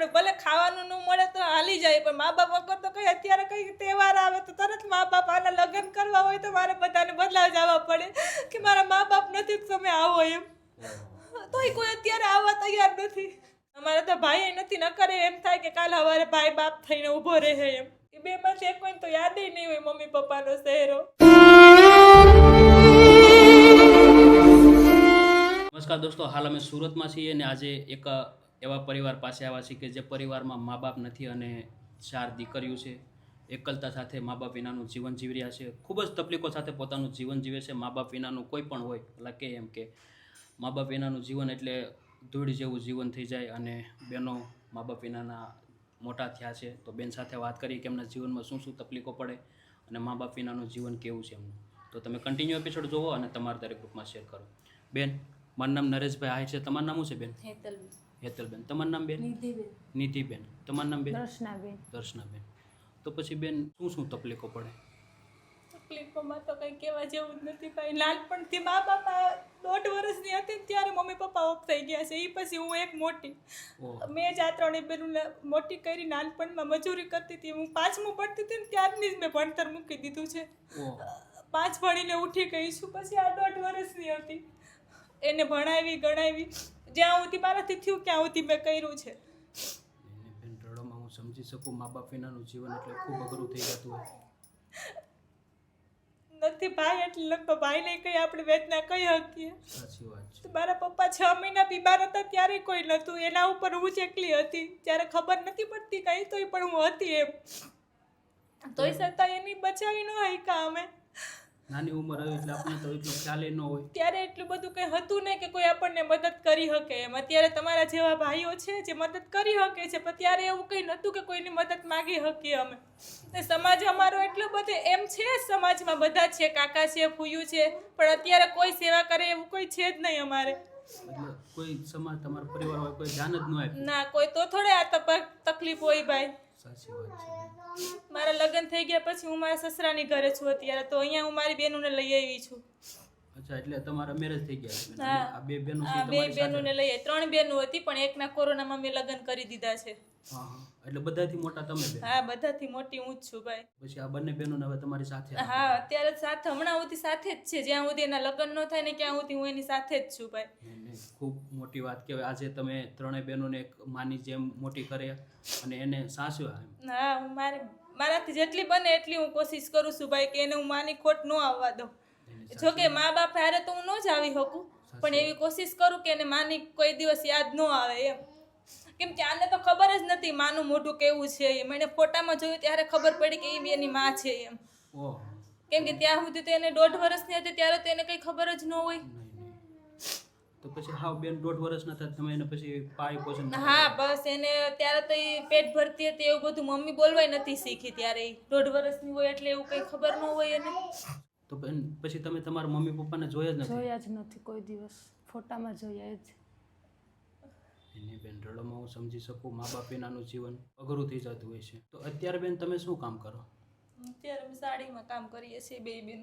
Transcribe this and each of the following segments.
આપણે ભલે ખાવાનું ન મળે તો હાલી જાય, પણ મા બાપ વગર તો કઈ અત્યારે કઈ તહેવાર આવે તો તરત મા બાપ આના લગ્ન કરવા હોય તો મારે બધાને બદલાવ જવા પડે કે મારા મા બાપ નથી તો તમે આવો એમ. તોય કોઈ અત્યારે આવવા તૈયાર નથી. અમારે તો ભાઈ નથી, ન કરે એમ થાય કે કાલ સવારે ભાઈ બાપ થઈને ઊભો રહે એમ. એ બે માંથી એક કોઈ તો યાદ નહીં હોય મમ્મી પપ્પાનો ચહેરો. નમસ્કાર દોસ્તો, હાલ અમે સુરતમાં છીએ અને આજે એક એવા પરિવાર પાસે આવ્યા છીએ કે જે પરિવારમાં મા બાપ નથી અને 4 દીકરીઓ છે. એકલતા સાથે મા બાપ વિનાનું જીવન જીવી રહ્યા છે. ખૂબ જ તકલીફો સાથે પોતાનું જીવન જીવે છે. મા બાપ વિનાનું કોઈ પણ હોય એટલે કે એમ કે મા બાપ વિનાનું જીવન એટલે ધૂળ જેવું જીવન થઈ જાય. અને બહેનો મા બાપ વિનાના મોટા થયા છે, તો બેન સાથે વાત કરી કે એમના જીવનમાં શું શું તકલીફો પડે અને મા બાપ વિનાનું જીવન કેવું છે એમનું. તો તમે કન્ટિન્યુ એપિસોડ જોવો અને તમારા દરેક ગ્રુપમાં શેર કરો. બેન, મારું નામ નરેશભાઈ આહિર છે. તમારું નામ શું છે બેન? હેતલબેન. તમારું નામ બેન? નિધિબેન. તમારું નામ બેન? દર્શનાબેન. તો પછી બેન શું શું તકલીફો પડે? તકલીફોમાં તો કંઈ કહેવા જેવું જ નથી ભાઈ. નાનપણથી મા બાપા 1.5 વર્ષની હતી ને ત્યારે મમ્મી પપ્પા ઓફ થઈ ગયા છે. એ પછી હું એક મોટી, મેં જ આ 3 બહેનોને મોટી કરી. નાનપણમાં મજૂરી કરતી હતી હું. 5મું ભણતી હતી ને ત્યારની જ મેં ભણતર મૂકી દીધું છે. 5 ભણીને ઉઠી ગઈ છું. પછી આ 1.5 વર્ષની હતી, એને ભણાવી ગણાવી જ્યાં સુધી મારાથી થયું ત્યાં સુધી મેં કર્યું છે. બેન, રડોમાં હું સમજી શકું. મા બાપ વિનાનું જીવન એટલે ખૂબ અઘરું થઈ જતું હોય. નથી ભાઈ એટલે લગતો ભાઈને કઈ આપણે વેદના કહી શકીએ. સાચી વાત છે. મારા પપ્પા 6 મહિના બીમાર હતા ત્યારે કોઈ નહોતું. એના ઉપર હું જ એકલી હતી. ત્યારે ખબર નથી પડતી કઈ, તોય પણ હું હતી એમ. તોય છતાં એની બચાવી ન શક્યા અમે. નાની ઉંમર આવી એટલે આપણે તો એટલો ખ્યાલ ન હોય. ત્યારે એટલું બધું કંઈ હતું નહીં કે કોઈ આપણને મદદ કરી શકે એમ. અત્યારે તમારા જેવા ભાઈઓ છે જે મદદ કરી શકે છે, પણ ત્યારે એવું કંઈ નહોતું કે કોઈની મદદ માગી શકીએ અમે. ને સમાજ અમારો એટલો બધો એમ છે, સમાજમાં બધા છે, કાકા છે, ફૂયું છે, પણ અત્યારે કોઈ સેવા કરે એવું કોઈ છે જ નહીં અમારે. એટલે કોઈ સમાજ, તમારો પરિવાર હોય, કોઈ ધ્યાન જ ન આપે. ના, કોઈ તો થોડે આ તકલીફ હોય ભાઈ. સાચી વાત છે. મારા લગ્ન થઈ ગયા પછી હું મારા સસરાની ઘરે છું અત્યારે. તો અહીંયા હું મારી બહેનોને લઈ આવી છું. અચ્છા, એટલે તમારા મેરેજ થઈ ગયા છે? હા, આ 2 બહેનો છે આ 2 તમારી સાથે? બહેનોને લઈ આવી. 3 બહેનો હતી પણ એકના કોરોનામાં મેં લગ્ન કરી દીધા છે. હા હા, એટલે બધાથી મોટા તમે બેન? હા, બધાથી મોટી હું જ છું ભાઈ. પછી આ બંને બહેનોને હવે તમારી સાથે? હા, અત્યારે સાથે હમણાં સુધી સાથે જ છે. જ્યાં સુધી એના લગ્ન ન થાય ને ક્યાં સુધી હું એની સાથે જ છું ભાઈ. ખૂબ મોટી વાત કહેવાય. આજે તમે 3 બહેનોને એક માની જેમ મોટી કરે અને એને સાચવ્યા. હા, હું મારાથી જેટલી બને એટલી હું કોશિશ કરું છું ભાઈ કે એને હું માની ખોટ ન આવવા દઉં. જોકે મા બાપ હારે તો હું ન જ આવી શકું, પણ એવી કોશિશ કરું કે એને માની કોઈ દિવસ યાદ ન આવે એમ. કેમ કે આને તો ખબર જ નથી માનું મોઢું કેવું છે એમ. એને ફોટામાં જોયું ત્યારે ખબર પડી કે એ એની માં છે એમ. કેમ કે ત્યાં સુધી તો એને 1.5 વર્ષની હતી ત્યારે તો એને કંઈ ખબર જ ન હોય. તો પછી હાવ બેન 1.5 વર્ષના થાય તમે એને પછી પાય પોષણ? હા, બસ એને ત્યારે તો એ પેટ ભરતી હતી એવું બધું મમ્મી બોલવાય નથી શીખી. ત્યારે 1.5 વર્ષની હોય એટલે એવું કંઈ ખબર ન હોય એને. તો બેન પછી તમે તમારા મમ્મી પપ્પાને જોયા જ નથી? જોયા જ નથી કોઈ દિવસ. ફોટામાં જોયા જ. એને બેન, રડોમાં હું સમજી શકું. મા બાપ વિનાનું જીવન અઘરું થઈ જતું હોય છે. તો અત્યારે બેન તમે શું કામ કરો? અત્યારે અમે સાડીમાં કામ કરીએ છીએ 2 બેન.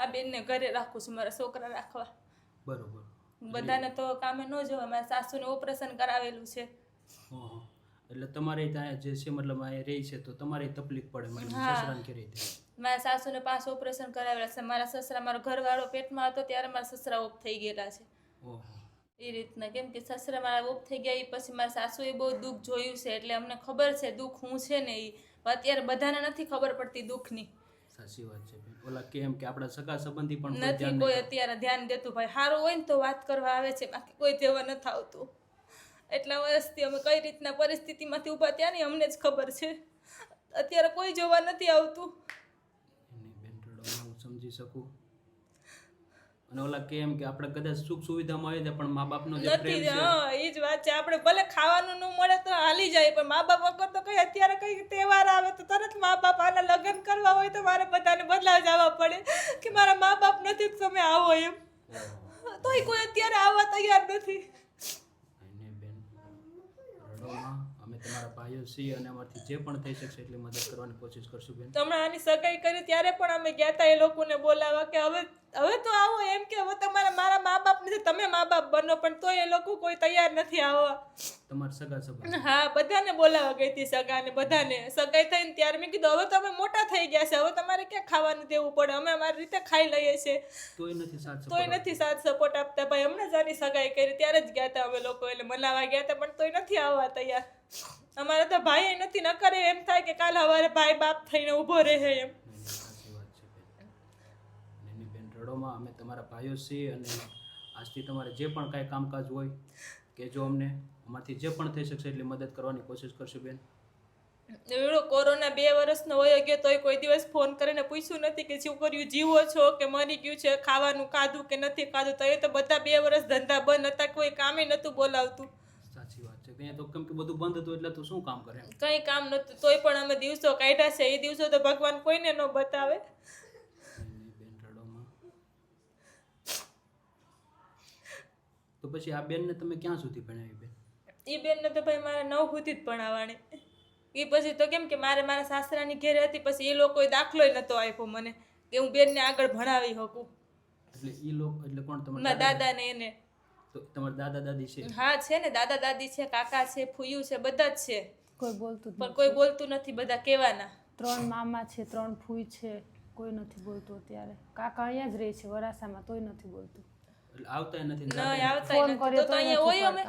આ બેનને ઘરે રાખું છું મારા છોકરા રાખવા. બરોબર. બધાને તો કામે ન જવાય. મારા સાસુને ઓપરેશન કરાવેલું છે. એટલે તમારે ત્યાં જે છે મતલબ આ રહી છે તો તમારે તકલીફ પડે? સસરાને કે રીતે? મારા સાસુને 5 ઓપરેશન કરાવેલા છે. મારા સસરા, મારો ઘરવાળો પેટમાં હતો ત્યારે મારા સસરા ઓફ થઈ ગયેલા છે. એ રીતના. કેમ કે સસરા મારા ઓફ થઈ ગયા એ પછી મારા સાસુએ બહુ દુઃખ જોયું છે એટલે અમને ખબર છે દુઃખ હું છે ને એ. અત્યારે બધાને નથી ખબર પડતી દુઃખની. સાચી વાત છે. ઓલા કેમ કે આપણા સગા સંબંધી પણ નથી કોઈ અત્યારે ધ્યાન દેતું ભાઈ. સારું હોય ને તો વાત કરવા આવે છે, બાકી કોઈ જેવા નથી આવતું. એટલા વર્ષથી અમે કઈ રીતના પરિસ્થિતિમાંથી ઊભા ત્યાં ને અમને જ ખબર છે. અત્યારે કોઈ જોવા નથી આવતું. હું સમજી શકું. અને ઓલા કેમ કે આપણે કદાચ સુખ સુવિધામાં આવી જાય પણ મા બાપનો જે પ્રેમ છે. હા, એ જ વાત છે. આપણે ભલે ખાવાનું ન મળે તો હાલી જાય, પણ મા બાપ વગર તો કઈ અત્યારે કઈ તહેવાર આવે તો તરત મા બાપ આના લગ્ન કરવા હોય તો મારે બધાને બદલાવ જવા પડે કે મારા મા બાપ નથી તો તમે આવો એમ. તોય કોઈ અત્યારે આવવા તૈયાર નથી. બેન, રડોમાં અમે અમે તમારા ભાઈઓ છીએ અને અમારથી જે પણ થઈ શકશે એટલી મદદ કરવાની કોશિશ કરશું બેન. તો હમણાં આની સગાઈ કરી ત્યારે પણ અમે ગયા હતા એ લોકોને બોલાવવા કે હવે તો આવો, એમ કે હવે તમારા મારા મા બાપ નથી, તમે મા બાપ બનો, પણ તો એ લોકો કોઈ તૈયાર નથી આવવા. તમારા સગા સંબંધી? હા, બધાને બોલાવવા ગઈ હતી, સગાને બધાને. સગાઈ થઈને ત્યારે મેં કીધું હવે તમે મોટા થઈ ગયા છે, હવે તમારે ક્યાં ખાવાનું દેવું પડે, અમે અમારી રીતે ખાઈ લઈએ છીએ. તોય નથી સાથ તોય નથી સાથ સપોર્ટ આપતા. ભાઈ હમણાં જ આની સગાઈ કરી ત્યારે જ ગયા હતા અમે લોકો, એટલે મનાવા ગયા હતા, પણ તોય નથી આવવા તૈયાર. અમારે તો ભાઈ નથી, ન કરે એમ થાય કે કાલ સવારે ભાઈ બાપ થઈને ઊભો રહે એમ. સાચી વાત છે બેન. એની બેન રડોમાં, અમે તમારા ભાઈઓ છીએ અને આજથી તમારે જે પણ કાંઈ કામકાજ હોય કે જો અમને અમારથી જે પણ થઈ શકશે એટલી મદદ કરવાની કોશિશ કરશું બેન. એવડો કોરોના 2 વર્ષનો વયો ગયો તોય કોઈ દિવસ ફોન કરીને પૂછ્યું નથી કે શું કર્યું, જીવો છો કે મરી ગયું છે, ખાવાનું ખાધું કે નથી ખાધું. તો એ તો બધા 2 વર્ષ ધંધા બંધ હતા, કોઈ કામે નહોતું બોલાવતું. સાચી વાત છે. ત્યાં તો કેમ કે બધું બંધ હતું એટલે તો શું કામ કરે એમ. કંઈ કામ નહોતું, તોય પણ અમે દિવસો કાઢ્યા છે. એ દિવસો તો ભગવાન કોઈને ન બતાવે. બેન રડોમાં. તો પછી આ બેનને તમે ક્યાં સુધી ભણાવી બેન? એ બેનને તો ભાઈ મારે 9 સુધી જ ભણાવવાની. એ પછી તો કેમ કે મારા સાસરાની ઘેરે હતી, પછી એ લોકોએ દાખલોય નહોતો આપ્યો મને કે હું બેનને આગળ ભણાવી શકું. એટલે એ લોકો એટલે કોણ? તમારા મારા દાદા ને એને. તો તમારા દાદા દાદી છે? હા છે ને, દાદા દાદી છે, કાકા છે, ફૂયું છે, બધા જ છે. કોઈ બોલતું જ પણ કોઈ બોલતું નથી, બધા કહેવાના. 3 મામા છે, 3 ફૂઈ છે, કોઈ નથી બોલતું અત્યારે. કાકા અહીંયા જ રહે છે વરાસામાં, તોય નથી બોલતું. એટલે આવતાય નથી ને નહીં દાદા? આવતા ફોન કર્યો તો તો અહીંયા હોય અમે.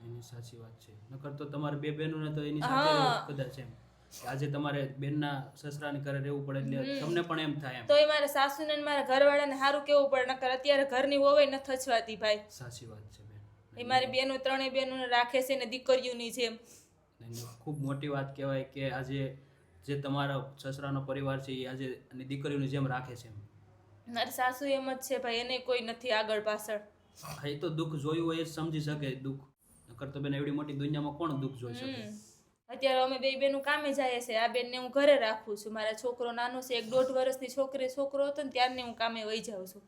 એની સાચી વાત છે. નકર તો તમારે 2 બહેનોને તો એની સાથે રહેવું કદાચ એમ. આજે તમારે બેનના સસરાની ઘરે રહેવું પડે એટલે તમને પણ એમ થાય એમ. તો એ મારા સાસુને ને મારા ઘરવાળાને સારું કેવું પડે, નકર અત્યારે ઘરની વોવે ન થચવાતી ભાઈ. સાચી વાત છે બેન. એ મારી બેનો 3 બહેનોને રાખે છે ને દીકરીઓની જેમ. ખૂબ મોટી વાત કહેવાય કે આજે જે તમારા સસરાનો પરિવાર છે એ આજે એની દીકરીઓની જેમ રાખે છે એમ. મારી સાસુ એમ જ છે ભાઈ, એને કોઈ નથી આગળ પાછળ. હા, એ તો દુઃખ જોયું હોય એ જ સમજી શકે દુઃખ. નકર તો બેન એવડી મોટી દુનિયામાં કોણ દુઃખ જોઈ શકે? અત્યારે અમે 2 બહેનો કામે જાય છે. આ બેનને હું ઘરે રાખું છું. મારા છોકરો નાનો છે, 1.5 વર્ષની છોકરો હતો ને ત્યારને હું કામે વહી જાઉં છું.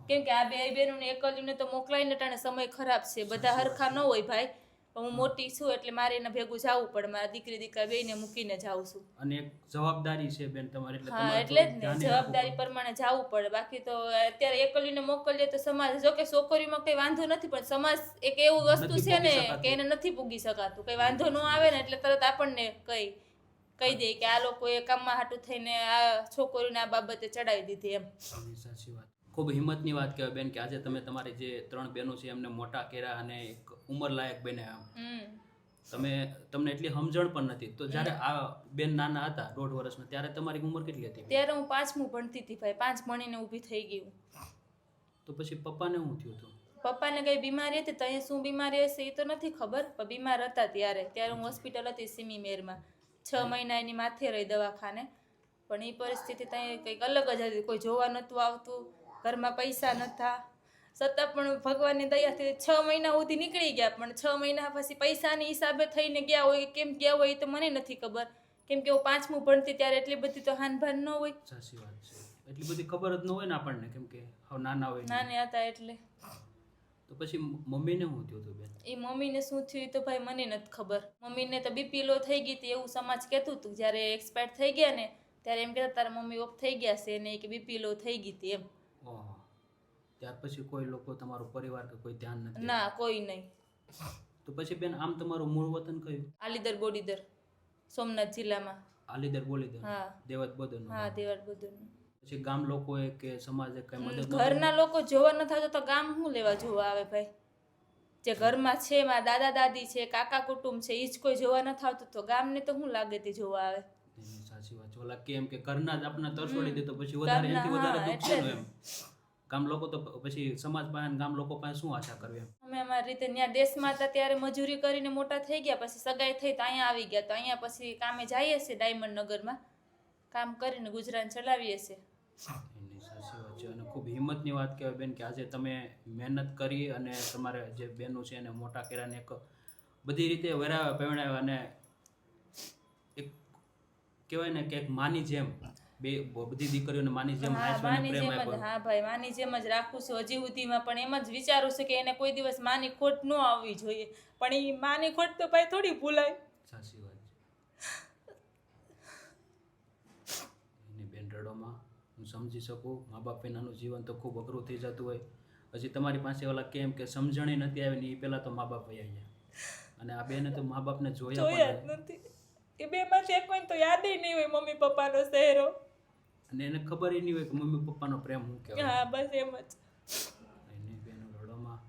કેમ કે આ 2 બહેનોને એકલીને તો મોકલાઈને ટાણે સમય ખરાબ છે, બધા હરખા ન હોય ભાઈ. હું મોટી છું એટલે મારે એને ભેગું જવું પડે. મારા દીકરી દીકરા બેયને મૂકીને જાઉં છું. અને એક જવાબદારી છે બેન તમારી, એટલે હા, એટલે જ ને જવાબદારી પ્રમાણે જવું પડે. બાકી તો અત્યારે એકલીને મોકલીએ તો સમાજ, જો કે છોકરીમાં કઈ વાંધો નથી, પણ સમાજ એક એવું વસ્તુ છે ને કે એને નથી પૂગી શકાતું. કઈ વાંધો ન આવે ને એટલે તરત આપણને કહી દે કે આ લોકોએ કામમાં હાટું થઈને આ છોકરીને આ બાબતે ચડાવી દીધી એમ. સાચી વાત. ખૂબ હિંમતની વાત કહેવાય બેન કે આજે તમે તમારી જે 3 બહેનો છે એમને મોટા કર્યા અને એક ઉંમરલાયક બન્યા. તમને એટલી સમજણ પણ નથી. તો જ્યારે આ બેન નાના હતા 1.5 વર્ષના, ત્યારે તમારી ઉંમર કેટલી હતી? ત્યારે હું 5મું ભણતી હતી ભાઈ. 5 ભણીને ઊભી થઈ ગઈ હું. તો પછી પપ્પાને શું થયું હતું? પપ્પાને કઈ બીમારી હતી, તો અહીંયા શું બીમારી હશે એ તો નથી ખબર, પણ બીમાર હતા ત્યારે હું હોસ્પિટલ હતી સિમીમેરમાં. 6 મહિના એની માથે રહી દવાખાને. પણ એ પરિસ્થિતિ ત્યાં કંઈક અલગ જ હતી. કોઈ જોવા નહોતું આવતું, ઘરમાં પૈસા નહોતા, છતાં પણ ભગવાનની દયાથી 6 મહિના સુધી નીકળી ગયા. પણ 6 મહિના પછી પૈસાની હિસાબે થઈને ગયા હોય કે કેમ ગયા હોય એ તો મને નથી ખબર. કેમ કે હું 5મું ભણતી ત્યારે એટલી બધી તો હાનભાન ન હોય. સાચી વાત છે. એટલી બધી ખબર જ ન હોય ને આપણને, કેમ કે હવે નાના હોય. નાના હતા એટલે. તો પછી મમ્મીને શું થયું હતું બેન? એ મમ્મીને શું થયું તો ભાઈ મને નથી ખબર. મમ્મીને તો બીપી લો થઈ ગઈ હતી એવું સમાજ કહેતું હતું. જ્યારે એક્સપાયર થઈ ગયા ને ત્યારે એમ કહેતા તારા મમ્મી ઓફ થઈ ગયા છે ને કે બીપી લો થઈ ગઈ હતી એમ. ઓહો. ત્યાર પછી કોઈ લોકો, તમારો પરિવાર કે કોઈ ધ્યાન નથી? ના, કોઈ નહીં. તો પછી બેન આમ તમારું મૂળ વતન કયું? આલીદર બોડીદર, સોમનાથ જિલ્લામાં. આલીદર બોલીદર? હા. દેવત બોદરનું? હા, દેવત બોદરનું. પછી ગામ લોકોએ કે સમાજે કઈ મદદ? ઘરના લોકો જોવા ન થતો તો ગામ શું લેવા જોવા આવે ભાઈ? જે ઘરમાં છે, મારા દાદા દાદી છે, કાકા કુટુંબ છે, એ જ કોઈ જોવા ન આવતું તો ગામને તો શું લાગે તે જોવા આવે? સાચી વાત છે. ઓલા કેમ કે ઘરના જ આપણને તરસોડી દે તો પછી વધારે એનાથી વધારે દુઃખ છે એમ. ગામ લોકો તો પછી સમાજ પાસે, ગામ લોકો પાસે શું આશા કરવી એમ? અમે અમારી રીતે ત્યાં દેશમાં હતા ત્યારે મજૂરી કરીને મોટા થઈ ગયા, પછી સગાઈ થઈ તો અહીંયા આવી ગયા. તો અહીંયા પછી કામે જઈએ છીએ ડાયમંડ નગરમાં, કામ કરીને ગુજરાન ચલાવીએ છીએ. એની સાચી વાત છે. અને ખૂબ હિંમતની વાત કહેવાય બેન કે આજે તમે મહેનત કરી અને તમારે જે બહેનો છે એને મોટા કર્યા ને એક બધી રીતે વરાવ્યા પહેણાવ્યા અને એક કહેવાય ને કે એક માની જેમ બધી દીકરીઓને માની જેમ માની જેમ જ. હા ભાઈ, માની જેમ જ રાખું છું હજી સુધીમાં. પણ એમ જ વિચારું છું કે એને કોઈ દિવસ માની ખોટ ન આવવી જોઈએ. પણ એ માની ખોટ તો ભાઈ થોડી ભૂલાય. સાચી વાત છે. એની બેન રડોમાં હું સમજી શકું. મા બાપ વિનાનું જીવન તો ખૂબ અઘરું થઈ જતું હોય. હજી તમારી પાસે ઓલા કેમ કે સમજણી નથી આવી ને એ પહેલાં તો મા બાપ વયા ગયા, અને આ બેને તો મા બાપને જોયા જોયા જ પણ નથી. એ બેમાંથી એક કોઈને તો યાદ નહીં હોય મમ્મી પપ્પાનો ચહેરો. અને એને ખબર નહીં હોય કે મમ્મી પપ્પાનો પ્રેમ શું કહેવાય. હા બસ એમ જ. એની બેન રડોમાં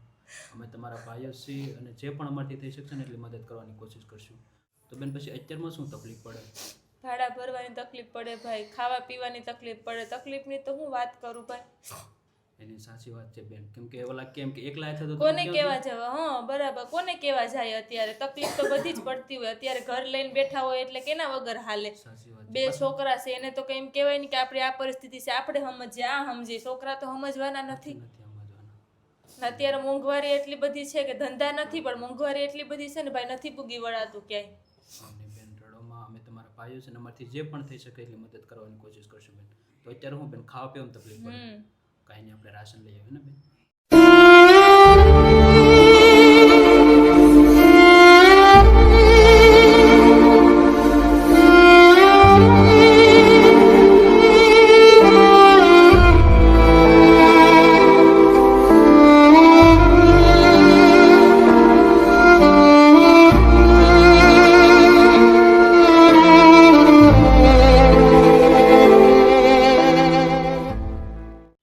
અમે તમારા ભાઈઓ છીએ અને જે પણ અમારથી થઈ શકશે ને એટલી મદદ કરવાની કોશિશ કરશું. તો બેન પછી અત્યારમાં શું તકલીફ પડે? ભાડા ભરવાની તકલીફ પડે ભાઈ, ખાવા પીવાની તકલીફ પડે. તકલીફની તો હું વાત કરું ભાઈ. એની સાચી વાત છે બેન, કેમ કે ઓલા કેમ કે એકલા થતો કોને કેવા જવા? હા બરાબર, કોને કેવા જાય? અત્યારે તકલીફ તો બધી જ પડતી હોય. અત્યારે ઘર લઈને બેઠા હોય એટલે કેના વગર હાલે? સાચી વાત બે છોકરા છે એને તો કઈ એમ કહેવાય નહીં કે આપણી આ પરિસ્થિતિ છે આપણે સમજીએ, આ સમજીએ. છોકરા તો સમજવાના નથી. સમજવાના. અત્યારે મોંઘવારી એટલી બધી છે કે ધંધા નથી, પણ મોંઘવારી એટલી બધી છે ને ભાઈ નથી પૂગી વળાતું ક્યાંય. અને બેન રડોમાં અમે તમારા ભાઈઓ છે ને અમારથી જે પણ થઈ શકે એટલી મદદ કરવાની કોશિશ કરશું બેન. તો અત્યારે હું બેન ખાવા પીવાની તકલીફ પડે, કાંઈ નહીં આપણે રાશન લઈ આવીએ ને બેન.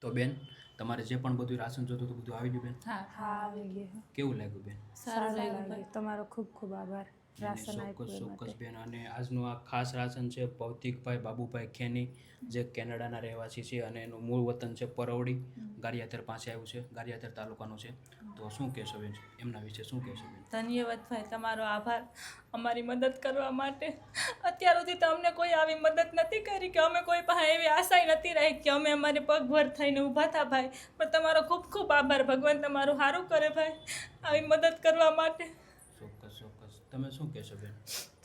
તો બેન તમારે જે પણ બધું રાશન જોતું હતું બધું આવી ગયું બેન? હા હા આવી ગયું. કેવું લાગ્યું બેન? સારું લાગ્યું. તમારો ખૂબ ખૂબ આભાર રાશન આપ્યું એ માટે. ચોક્કસ બેન. અને આજનું આ ખાસ રાશન છે ભૌતિકભાઈ બાબુભાઈ ખેની, જે કેનેડાના રહેવાસી છે અને એનું મૂળ વતન છે પરવડી, ગારિયાધર પાસે આવ્યું છે, ગારિયાધર તાલુકાનું છે. તો શું કહેશો બેન એમના વિશે, શું કહેશો બેન? ધન્યવાદ ભાઈ, તમારો આભાર અમારી મદદ કરવા માટે. અત્યાર સુધી તો અમને કોઈ આવી મદદ નથી કરી કે અમે કોઈ પાસે એવી આશાય નથી રાખી કે અમે અમારે પગભર થઈને ઊભા થા ભાઈ. પણ તમારો ખૂબ ખૂબ આભાર. ભગવાન તમારું સારું કરે ભાઈ આવી મદદ કરવા માટે. ચોક્કસ ચોક્કસ. તમે શું કહેશો બેન?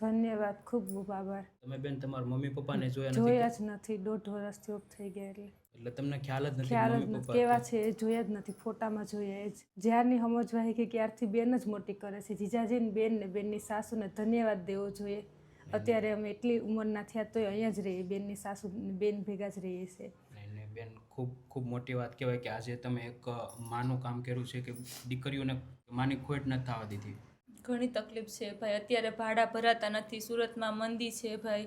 ધન્યવાદ, ખૂબ ખૂબ આભાર. તમે બેન તમારા મમ્મી પપ્પાને જોયા નથી? જોયા જ નથી, 1.5 વર્ષથી ઓફ થઈ ગયા એટલે તમને ખ્યાલ જ નથી ખ્યાલ જ મમ્મી નથી પપ્પા કેવા છે એ જોયા જ નથી. ફોટામાં જોયા એ જ. જ્યારની સમજવા કે ક્યારથી બેન જ મોટી કરે છે. જીજાજીની બેન ને બેનની સાસુને ધન્યવાદ દેવો જોઈએ. અત્યારે અમે એટલી ઉંમરના થયા તોય અહીંયા જ રહીએ, બેનની સાસુ બેન ભેગા જ રહીએ છીએ. અને બેન ખૂબ ખૂબ મોટી વાત કહેવાય કે આજે તમે એક માનું કામ કર્યું છે કે દીકરીઓને માની ખોટ નથી થવા દીધી. ઘણી તકલીફ છે ભાઈ. અત્યારે ભાડા ભરાતા નથી, સુરતમાં મંદી છે ભાઈ,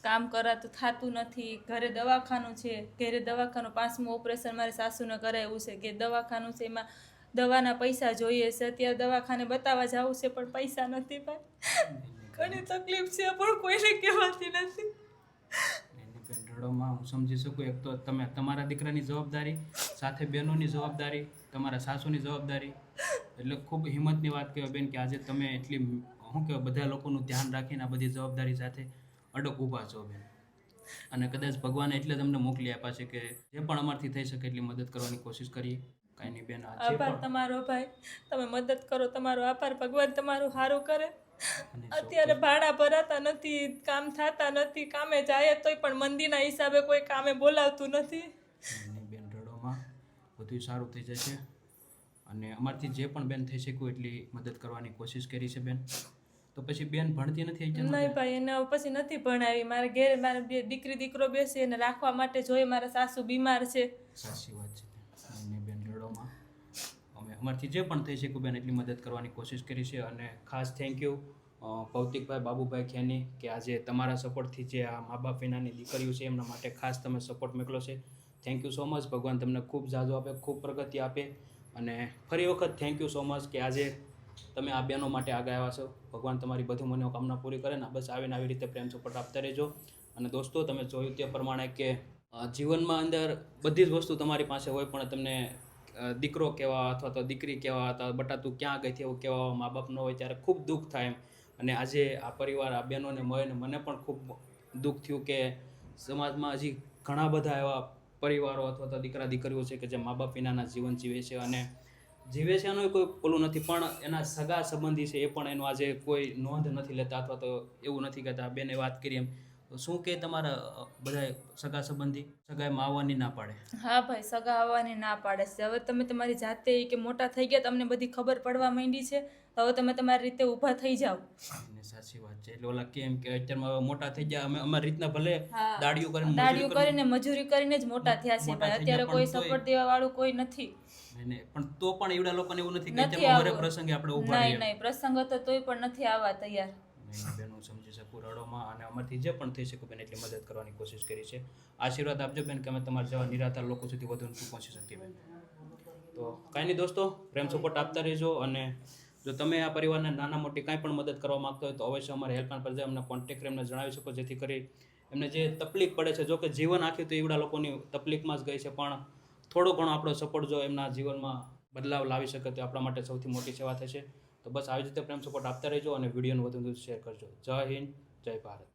કામ કરાતું થતું નથી, ઘરે દવાખાનું છે, ઘરે દવાખાનું 5મું ઓપરેશન મારી સાસુને કરાવ્યું છે કે દવાખાનું છે, એમાં દવાના પૈસા જોઈએ છે. અત્યારે દવાખાને બતાવવા જવું છે પણ પૈસા નથી ભાઈ. ઘણી તકલીફ છે પણ કોઈને કહેવાતી નથી. એની બેન રડોમાં હું સમજી શકું. એક તો તમે તમારા દીકરાની જવાબદારી, સાથે બહેનોની જવાબદારી, તમારા સાસુની જવાબદારી, એટલે ખૂબ હિંમતની વાત કહેવાય બેન કે આજે તમે એટલી શું કહેવાય બધા લોકોનું ધ્યાન રાખીને આ બધી જવાબદારી સાથે અડગ ઊભા છો બેન. અને કદાચ ભગવાને એટલે તમને મોકલી આપ્યા છે કે જે પણ અમારથી થઈ શકે એટલી મદદ કરવાની કોશિશ કરીએ. કાંઈ નહીં બેન. આભાર તમારો ભાઈ, તમે મદદ કરો, તમારો આભાર. ભગવાન તમારું સારું કરે. અત્યારે ભાડા ભરાતા નથી, કામ થતા નથી, કામે જાય તોય પણ મંદીના હિસાબે કોઈ કામે બોલાવતું નથી. બેન રડોમાં બધું સારું થઈ જશે અને અમારથી જે પણ બેન થઈ શક્યું એટલી મદદ કરવાની કોશિશ કરી છે બેન. તો પછી બેન ભણતી નથી? નહીં ભાઈ, એને હવે પછી નથી ભણાવી. મારે ઘેર મારે બે દીકરી દીકરો બેસે એને રાખવા માટે જોઈએ. મારા સાસુ બીમાર છે. સાચી વાત છે. અને બેન રડોમાં અમે અમારથી જે પણ થઈ શક્યું બેન એટલી મદદ કરવાની કોશિશ કરી છે. અને ખાસ થેન્ક યુ ભૌતિકભાઈ બાબુભાઈ ખેની કે આજે તમારા સપોર્ટથી જે આ મા બાપ વિનાની દીકરીઓ છે એમના માટે ખાસ તમે સપોર્ટ મોકલો છે. Thank you so much. ભગવાન તમને ખૂબ જાજો આપે, ખૂબ પ્રગતિ આપે. અને ફરી વખત થેન્ક યુ સો મચ કે આજે તમે આ બહેનો માટે આગળ આવ્યા છો. ભગવાન તમારી બધી મનોકામના પૂરી કરે ને બસ આવીને આવી રીતે પ્રેમ સપોર્ટ આપતા રહેજો. અને દોસ્તો તમે જોયું તે પ્રમાણે કે જીવનમાં અંદર બધી જ વસ્તુ તમારી પાસે હોય પણ તમને દીકરો કહેવા અથવા તો દીકરી કહેવા અથવા બટા તું ક્યાં ગઈ એવું કહેવા મા બાપ ન હોય ત્યારે ખૂબ દુઃખ થાય એમ. અને આજે આ પરિવાર આ બહેનોને મળીને મને પણ ખૂબ દુઃખ થયું કે સમાજમાં હજી ઘણા બધા એવા પરિવારો અથવા તો દીકરા દીકરીઓ છે કે જે મા બાપ વિનાના જીવન જીવે છે. અને જીવે છે એનું કોઈ ઓલું નથી પણ એના સગા સંબંધી છે એ પણ એનું આજે કોઈ નોંધ નથી લેતા અથવા તો એવું નથી કહેતા. બેને વાત કરી એમ તો શું કે તમારા બધા સગા સંબંધી સગાઈમાં આવવાની ના પાડે? હા ભાઈ, સગા આવવાની ના પાડે છે. હવે તમે તમારી જાતે કે મોટા થઈ ગયા, તમને બધી ખબર પડવા માંડી છે, તો હવે તમે તમારી રીતે ઊભા થઈ જાઓ. ને સાચી વાત છે. એટલે ઓલા કેમ કે અત્યારમાં હવે મોટા થઈ ગયા, અમે અમારી રીતના ભલે હા. દાડિયું કરીને દાડિયું કરીને મજૂરી કરીને જ મોટા થયા છે મોટા ભાઈ. થઈ અત્યારે ગયા, કોઈ પણ તોય- સપોર્ટ દેવા વાળું કોઈ નથી. પણ તો પણ એવડા લોકોને એવું નથી કે નથી અત્યારમાં અમારે આવવું. પ્રસંગે આપણે ઊભા નહીં રહીએ. નહીં, પ્રસંગ હતો તોય પણ નથી આવવા તૈયાર. નહીં બેન, હું સમજી શકું રડોમાં, અને અમારથી જે પણ થઈ શકે બેન એટલી મદદ કરવાની કોશિશ કરી છે. આશીર્વાદ આપજો બેન કે અમે તમારા જેવા નિરાધાર લોકો સુધી વધુ નથી પહોંચી શકીએ બેન. તો કાંઈ નહીં દોસ્તો, પ્રેમ સપોર્ટ આપતા રહેજો. અને જો તમે આ પરિવારને નાના મોટી કાંઈ પણ મદદ કરવા માંગતા હોય તો અવશ્ય અમારે હેલ્પલાઇન પર જઈ અમને કોન્ટેક્ટ કરીને જણાવી શકો, જેથી કરી એમને જે તકલીફ પડે છે, જો કે જીવન આખી તો એવડા લોકોની તકલીફમાં જ ગઈ છે, પણ થોડો ઘણો આપણો સપોર્ટ જો એમના જીવનમાં બદલાવ લાવી શકે તો આપણા માટે સૌથી મોટી સેવા થશે. તો બસ આવી રીતે પ્રેમ સપોર્ટ આપતા રહેજો અને વિડીયોને વધુ શેર કરજો. જય હિન્દ, જય ભારત.